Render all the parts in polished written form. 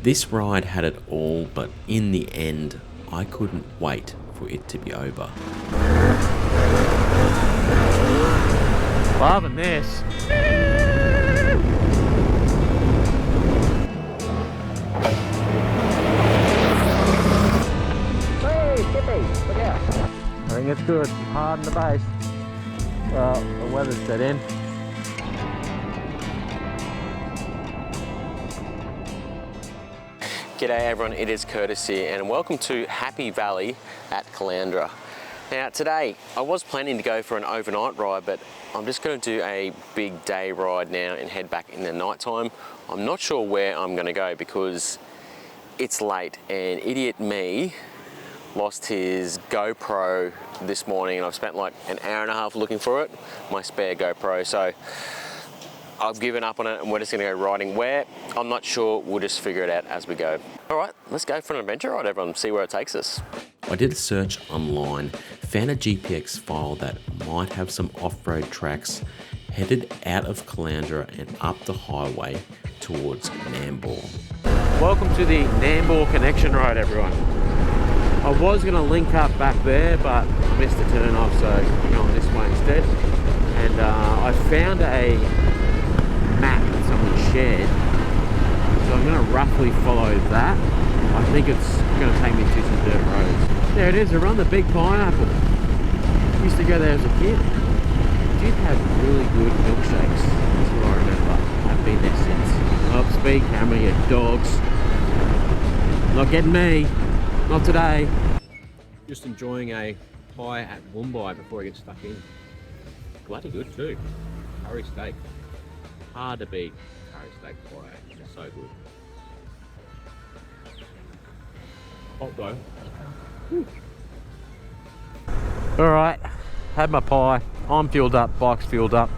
This ride had it all, but in the end, I couldn't wait for it to be over. Loving this. I think it's good. Hard in the base. Well, the weather's set in. G'day everyone, it is Curtis here and welcome to Happy Valley at Caloundra. Now today, I was planning to go for an overnight ride, but I'm just going to do a big day ride now and head back in the night time. I'm not sure where I'm going to go because it's late and idiot me lost his GoPro this morning and I've spent like an hour and a half looking for it, my spare GoPro. So I've given up on it and we're just going to go riding. Where? I'm not sure. We'll just figure it out as we go. All right, let's go for an adventure ride, everyone, see where it takes us. I did a search online, found a GPX file that might have some off-road tracks, headed out of Caloundra and up the highway towards Nambour. Welcome to the Nambour connection ride, everyone. I was going to link up back there, but I missed the turn off, so I'm going this way instead. And I found a map that someone shared, so I'm going to roughly follow that. I think it's going to take me to some dirt roads. There it is, around the big pineapple. Used to go there as a kid. Did have really good milkshakes, that's what I remember. I've been there since. Oh, speed camera, you dogs. Not getting me. Not today. Just enjoying a pie at Mumbai before I get stuck in. Bloody good too. Curry steak. Hard to beat curry steak pie. It's so good. Hot though. Alright, had my pie. I'm fueled up, bike's fueled up.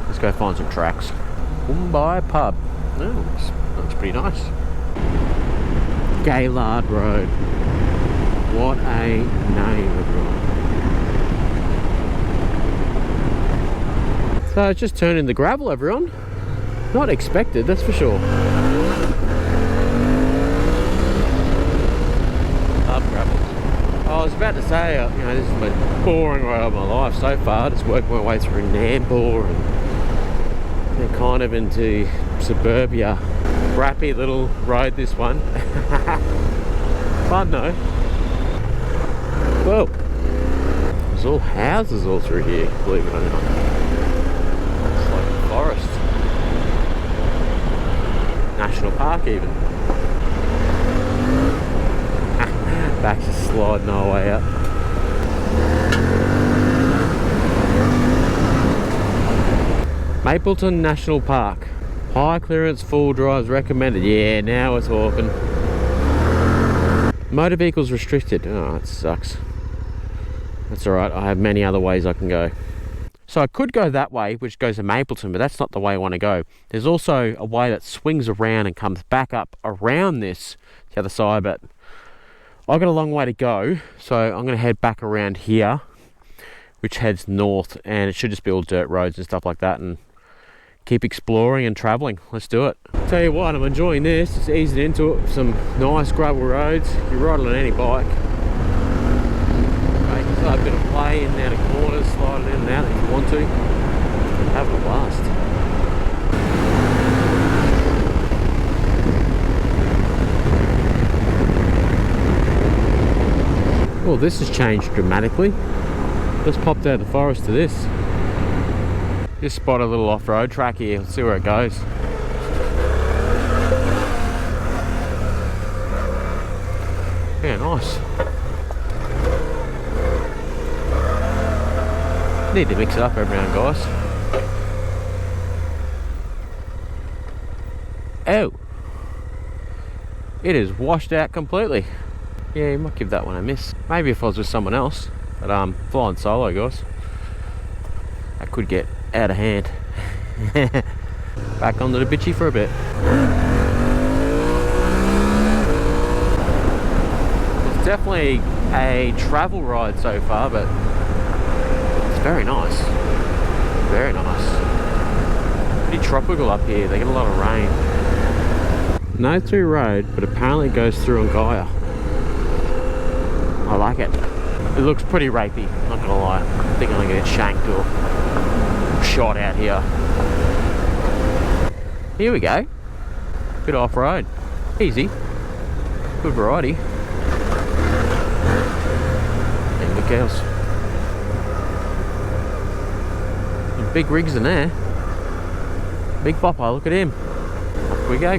Let's go find some tracks. Mumbai pub. Oh, that's pretty nice. Gaylord Road. What a name, everyone. So it's just turned into gravel, everyone. Not expected, that's for sure. Love gravel. I was about to say, you know, this is the most boring ride of my life so far. Just worked my way through Nambour and then kind of into suburbia. Crappy little road, this one. Fun though. Whoa. There's all houses all through here, believe it or not. It's like a forest. National park even. Back to sliding our way up. Mapleton National Park. High clearance full drives recommended. Yeah, now we're talking. Motor vehicles restricted. Oh, that sucks. That's alright, I have many other ways I can go. So I could go that way, which goes to Mapleton, but that's not the way I want to go. There's also a way that swings around and comes back up around this, the other side, but I've got a long way to go, so I'm going to head back around here, which heads north, and it should just be all dirt roads and stuff like that, and keep exploring and travelling. Let's do it. Tell you what, I'm enjoying this. It's easing into it. Some nice gravel roads. You ride on any bike. A bit of play in and out of corners, slide it in and out if you want to. Have a blast. Well, this has changed dramatically. Just popped out of the forest to this. Just spot a little off-road track here. Let's see where it goes. Yeah, nice. Need to mix it up every now and guys. Oh, it is washed out completely. Yeah, you might give that one a miss. Maybe if I was with someone else, but flying solo, guys. That could get out of hand. Back onto the bitchy for a bit. It's definitely a travel ride so far, but it's very nice. Very nice. Pretty tropical up here. They get a lot of rain. No through road, but apparently it goes through on Gaia. I like it. It looks pretty rapey, not gonna lie. I think I'm gonna get shanked or shot out here. Here we go. Bit off-road. Easy. Good variety. And look else. Some big rigs in there. Big bopper, look at him. Up we go.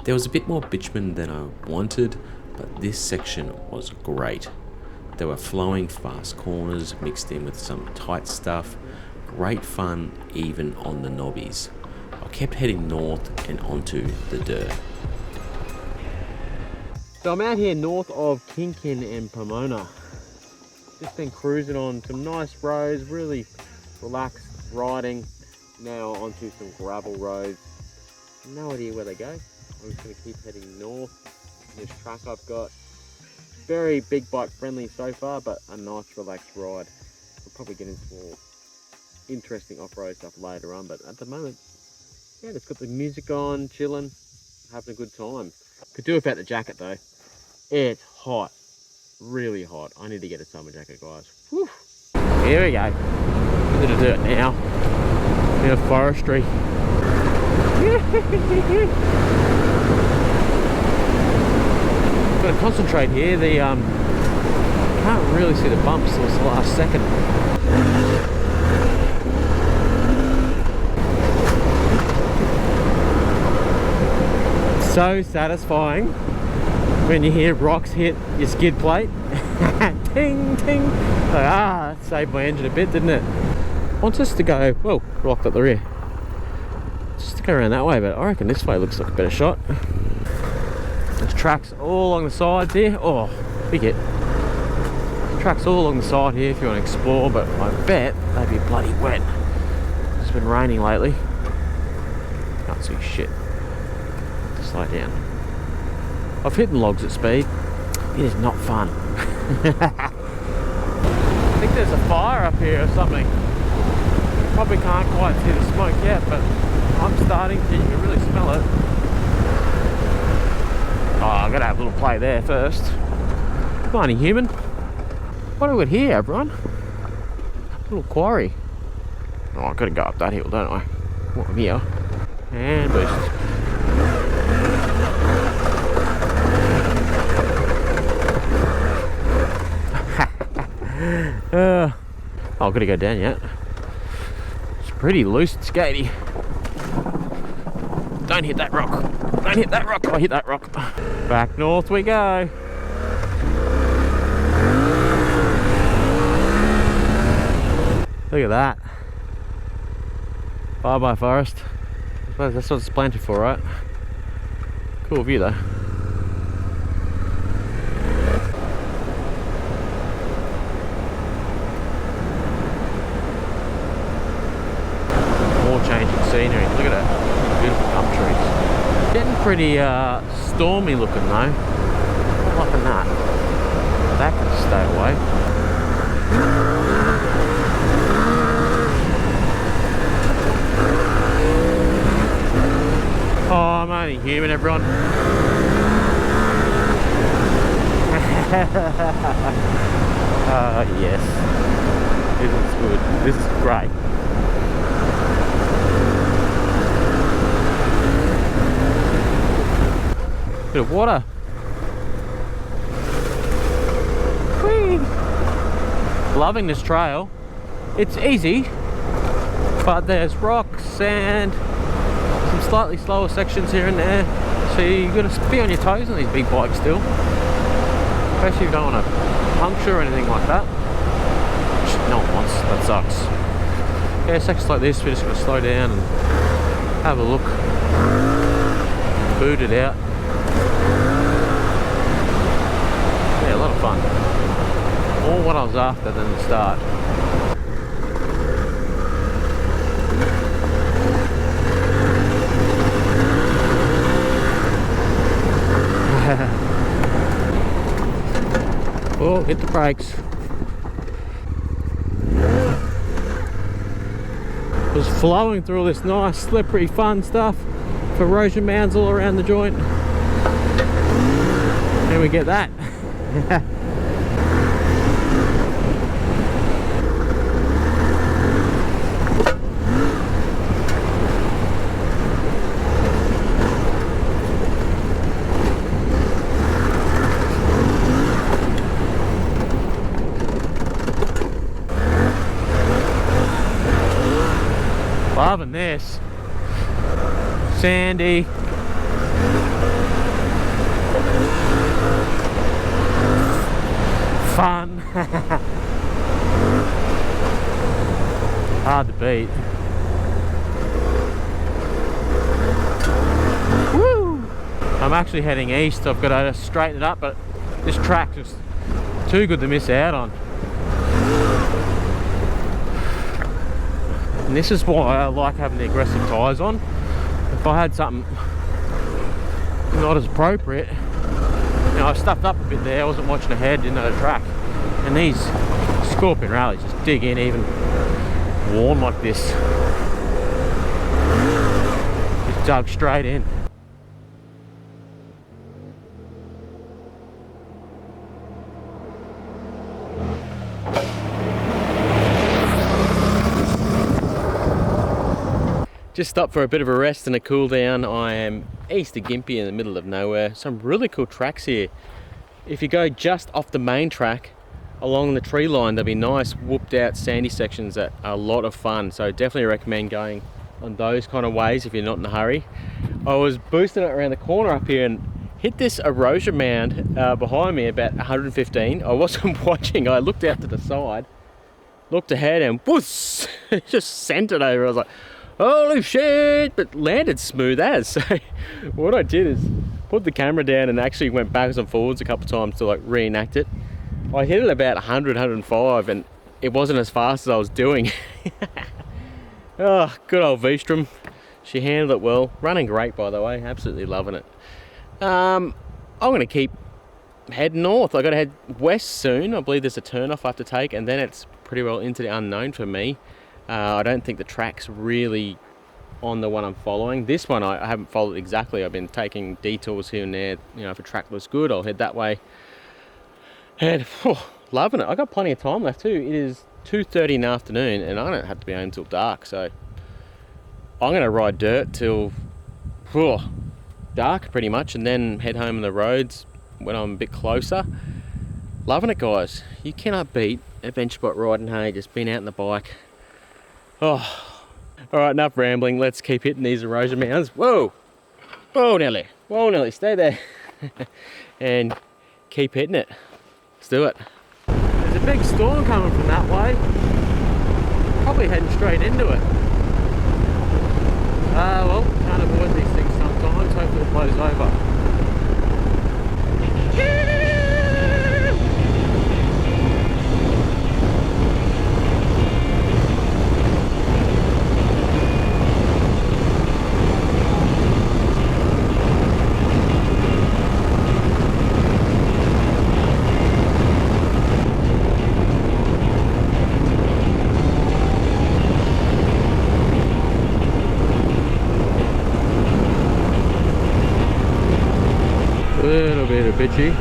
There was a bit more bitumen than I wanted, but this section was great. There were flowing fast corners mixed in with some tight stuff. Great fun even on the knobbies. I kept heading north and onto the dirt. So I'm out here north of Kilkivan and Pomona. Just been cruising on some nice roads, really relaxed riding. Now onto some gravel roads. No idea where they go. I'm just going to keep heading north. This track I've got, very big bike friendly so far, but a nice relaxed ride. We'll probably get into more interesting off-road stuff later on, but at the moment, yeah, just got the music on, chilling, having a good time. Could do without the jacket though. It's hot, really hot. I need to get a summer jacket, guys. Whew. Here we go. Into the dirt now. Bit of forestry. Got to concentrate here. The can't really see the bumps till the last second. So satisfying when you hear rocks hit your skid plate. Ting ting. Like, that saved my engine a bit, didn't it? I want us to go. Whoa, rocked up the rear. Just to go around that way, but I reckon this way looks like a better shot. There's tracks all along the sides here. Oh, big hit. Tracks all along the side here if you want to explore, but I bet they'd be bloody wet. It's been raining lately. Can't see shit. Slow down. I've hit logs at speed. It is not fun. I think there's a fire up here or something. Probably can't quite see the smoke yet, but I'm starting to, you can really smell it. Oh, I'm gonna have a little play there first. Mighty human. What do we got here, everyone? Little quarry. Oh, I've got to go up that hill, don't I? Well, I'm here. And boost. I've got to go down yet. It's pretty loose and skatey. Don't hit that rock. Don't hit that rock. I hit that rock. Back north we go. Look at that. Bye bye forest. I suppose that's what it's planted for, right? Cool view though. More changing scenery. Look at that. Beautiful gum trees. Getting pretty stormy looking though. Not liking that. That can stay away. Oh, I'm only human, everyone. Yes. This is good. This is great. Bit of water. Whee! Loving this trail. It's easy, but there's rocks, sand, some slightly slower sections here and there, so you got to be on your toes on these big bikes still, especially if you don't want to puncture or anything like that, which no one wants. That sucks. Yeah, sections like this we're just going to slow down and have a look, boot it out. Yeah, a lot of fun. More what I was after than the start. Oh, hit the brakes. Just flowing through all this nice, slippery, fun stuff. Erosion mounds all around the joint. And we get that. Loving this. Sandy. Fun. Hard to beat. Woo! I'm actually heading east. I've got to straighten it up, but this track's just too good to miss out on. And this is why I like having the aggressive tyres on. If I had something not as appropriate, you know, I stuffed up a bit there, I wasn't watching ahead, didn't know the track. And these Scorpion rallies just dig in even worn like this. Just dug straight in. Just stopped for a bit of a rest and a cool down. I am east of Gympie in the middle of nowhere. Some really cool tracks here. If you go just off the main track along the tree line, there'll be nice whooped out sandy sections that are a lot of fun. So definitely recommend going on those kind of ways if you're not in a hurry. I was boosting it around the corner up here and hit this erosion mound behind me about 115. I wasn't watching, I looked out to the side, looked ahead and whoosh, it just sent it over. I was like, holy shit, but landed smooth as. So what I did is put the camera down and actually went backwards and forwards a couple of times to like reenact it. I hit it about 100, 105 and it wasn't as fast as I was doing. Oh, good old V-Strom. She handled it well. Running great, by the way. Absolutely loving it. I'm going to keep heading north. I've got to head west soon. I believe there's a turn-off I have to take and then it's pretty well into the unknown for me. I don't think the track's really on the one I'm following. This one I haven't followed exactly. I've been taking detours here and there. You know, if a track looks good, I'll head that way. And loving it. I got plenty of time left too. It is 2:30 in the afternoon and I don't have to be home until dark. So I'm going to ride dirt till dark pretty much and then head home on the roads when I'm a bit closer. Loving it, guys. You cannot beat adventure spot riding, hey, just being out on the bike. Oh, all right, enough rambling. Let's keep hitting these erosion mounds. Whoa, whoa, Nelly, stay there. And keep hitting it. Let's do it. There's a big storm coming from that way. Probably heading straight into it. Well, can't avoid these things sometimes. Hopefully it blows over. Little bit of bitchy.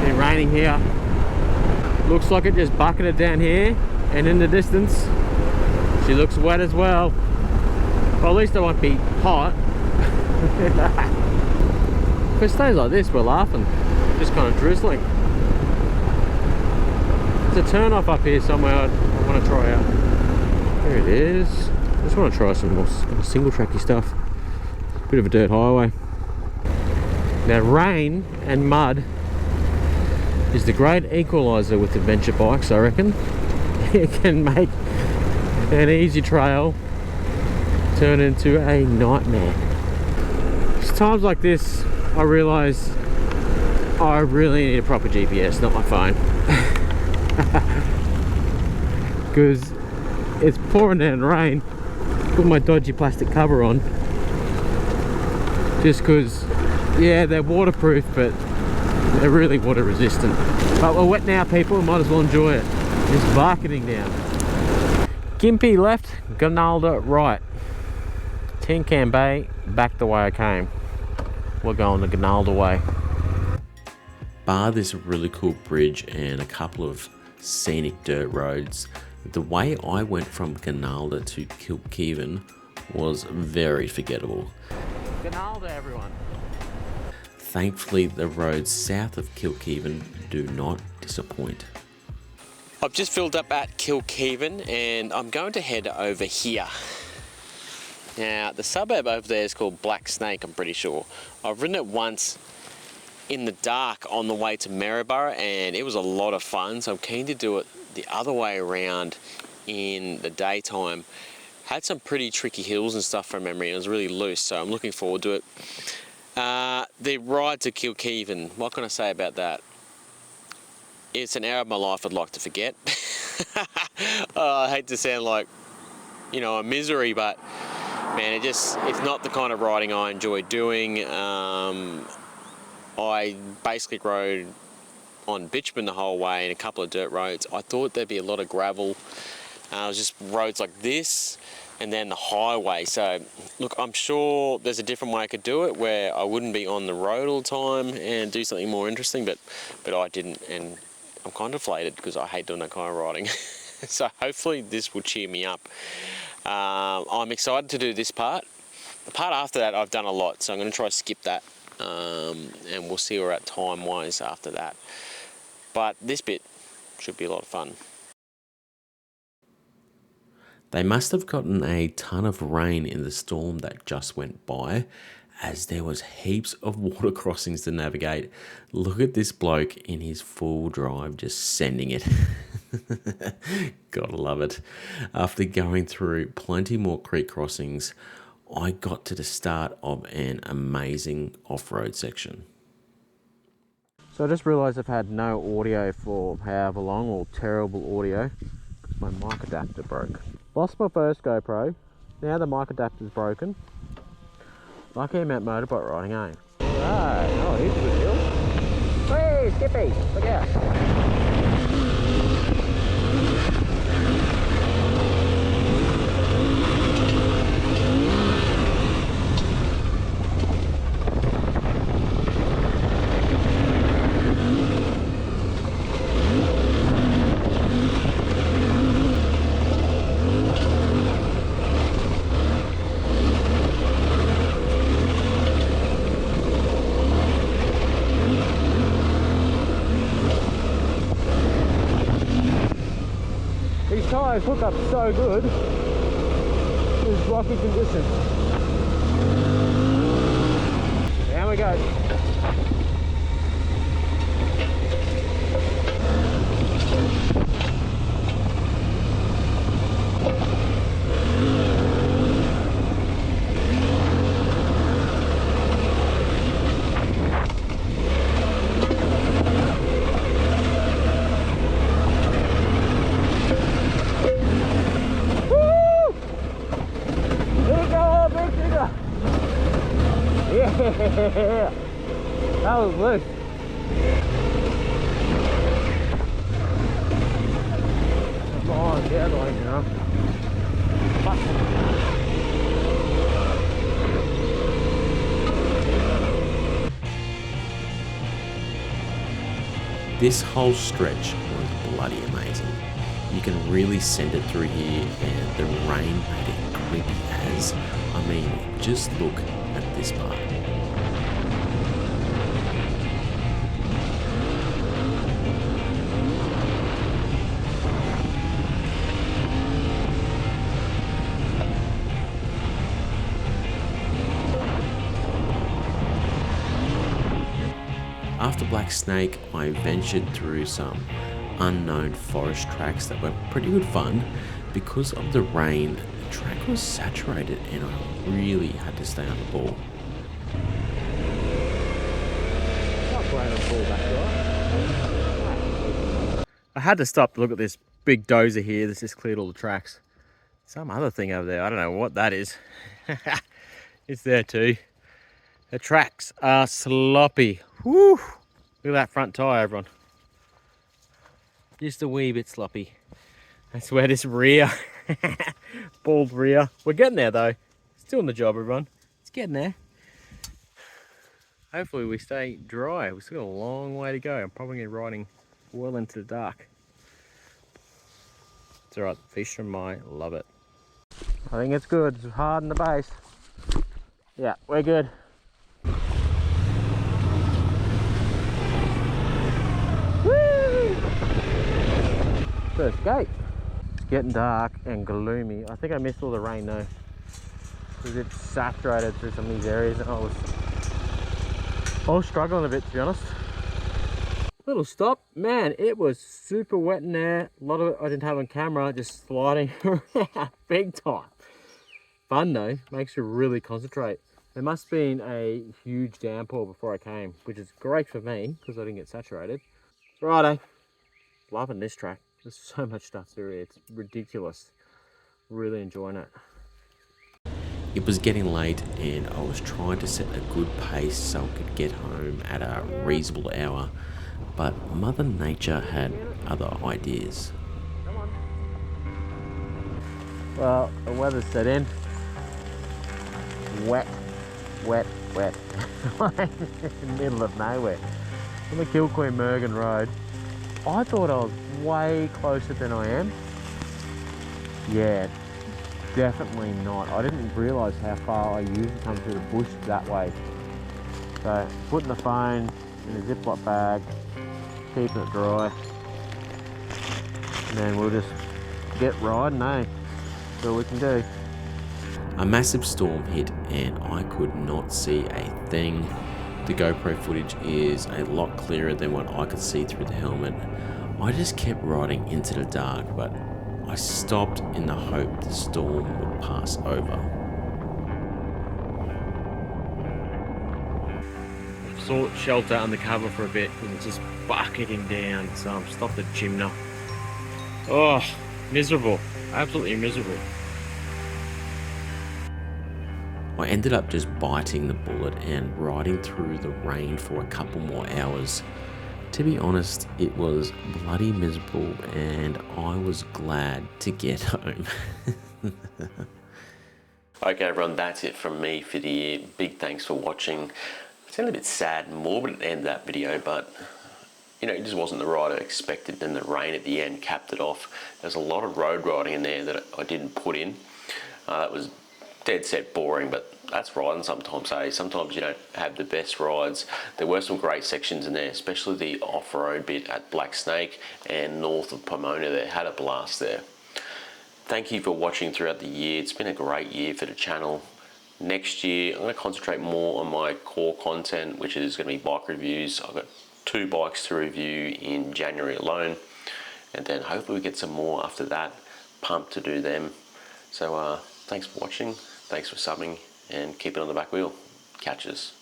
Been raining here. Looks like it just bucketed down here, and in the distance, she looks wet as well. Well, at least I won't be hot. If it stays like this, we're laughing. Just kind of drizzling. There's a turn off up here somewhere I want to try out. There it is. I just want to try some more single tracky stuff. Bit of a dirt highway. Now rain and mud is the great equaliser with adventure bikes, I reckon. It can make an easy trail turn into a nightmare. It's times like this I realise I really need a proper GPS, not my phone. Because it's pouring down rain. Put my dodgy plastic cover on just because, yeah, they're waterproof, but They're really water resistant. But we're wet now, people. We might as well enjoy it. It's barketing down. Gympie left, Gunalda right. Tin Can Bay, back the way I came. We're going the Gunalda way. Bar this really cool bridge and a couple of scenic dirt roads, the way I went from Gunalda to Kilkivan was very forgettable. Gunalda, everyone. Thankfully, the roads south of Kilkivan do not disappoint. I've just filled up at Kilkivan and I'm going to head over here. Now, the suburb over there is called Black Snake, I'm pretty sure. I've ridden it once in the dark on the way to Maryborough and it was a lot of fun, so I'm keen to do it the other way around in the daytime. Had some pretty tricky hills and stuff from memory and it was really loose, so I'm looking forward to it. The ride to Kilkivan, what can I say about that? It's an hour of my life I'd like to forget. I hate to sound like, you know, a misery, but man, it's not the kind of riding I enjoy doing. I basically rode on bitumen the whole way and a couple of dirt roads. I thought there'd be a lot of gravel. It was just roads like this and then the highway. So look, I'm sure there's a different way I could do it where I wouldn't be on the road all the time and do something more interesting, but I didn't, and I'm kind of deflated because I hate doing that kind of riding. So hopefully this will cheer me up. I'm excited to do this part. The part after that I've done a lot, so I'm going to try to skip that, and we'll see where we're at time-wise after that. But this bit should be a lot of fun. They must have gotten a ton of rain in the storm that just went by, as there was heaps of water crossings to navigate. Look at this bloke in his full drive just sending it. Gotta love it. After going through plenty more creek crossings, I got to the start of an amazing off-road section. So I just realised I've had no audio for however long, or terrible audio. My mic adapter broke. Lost my first GoPro, now the mic adapter's broken. Lucky I'm out motorbike riding, eh? Alright, oh, here's a good hill. Hey, Skippy, look out. These tyres hook up so good in rocky conditions. Down we go. Yeah, that was loose. Come on, the other way now. This whole stretch was bloody amazing. You can really send it through here, and the rain made it creepy as. I mean, just look at this part. After Black Snake, I ventured through some unknown forest tracks that were pretty good fun. Because of the rain, the track was saturated and I really had to stay on the ball. I had to stop to look at this big dozer here that's just cleared all the tracks. Some other thing over there, I don't know what that is. It's there too. The tracks are sloppy. Whew. Look at that front tyre, everyone. Just a wee bit sloppy. That's where this rear, bald rear. We're getting there though. It's doing the job, everyone. It's getting there. Hopefully we stay dry. We've still got a long way to go. I'm probably going to be riding well into the dark. It's alright, V-Strom might love it. I think it's good. It's hard in the base. Yeah, we're good. Woo! First gate. It's getting dark and gloomy. I think I missed all the rain though, because it's saturated through some of these areas, and I was struggling a bit, to be honest. Little stop, man, it was super wet in there. A lot of it I didn't have on camera, just sliding around big time. Fun though, makes you really concentrate. There must have been a huge downpour before I came, which is great for me because I didn't get saturated. Righto, loving this track. There's so much stuff through here, it's ridiculous. Really enjoying it. It was getting late and I was trying to set a good pace so I could get home at a reasonable hour, but Mother Nature had other ideas. Well, the weather's set in. Wet, wet, wet. In the middle of nowhere. On the Kilkivan Road. I thought I was way closer than I am. Yeah, definitely not. I didn't realise how far I usually come through the bush that way. So, putting the phone in a Ziploc bag, keeping it dry, and then we'll just get riding, eh? That's all we can do. A massive storm hit and I could not see a thing. The GoPro footage is a lot clearer than what I could see through the helmet. I just kept riding into the dark, but I stopped in the hope the storm would pass over. Sought shelter under cover for a bit because it's just bucketing down, so I'm stopped at Chimney. Oh, miserable, absolutely miserable. I ended up just biting the bullet and riding through the rain for a couple more hours. To be honest, it was bloody miserable and I was glad to get home. Okay everyone, that's it from me for the year. Big thanks for watching. It's a little bit sad and morbid at the end of that video, but you know, it just wasn't the ride I expected, and the rain at the end capped it off. There's a lot of road riding in there that I didn't put in. That was dead set boring, but that's riding sometimes, eh? Sometimes you don't have the best rides. There were some great sections in there, especially the off-road bit at Black Snake and north of Pomona there. Had a blast there. Thank you for watching throughout the year. It's been a great year for the channel. Next year, I'm going to concentrate more on my core content, which is going to be bike reviews. I've got 2 bikes to review in January alone, and then hopefully we get some more after that. Pumped to do them. So thanks for watching. Thanks for subbing, and keep it on the back wheel. Catch us.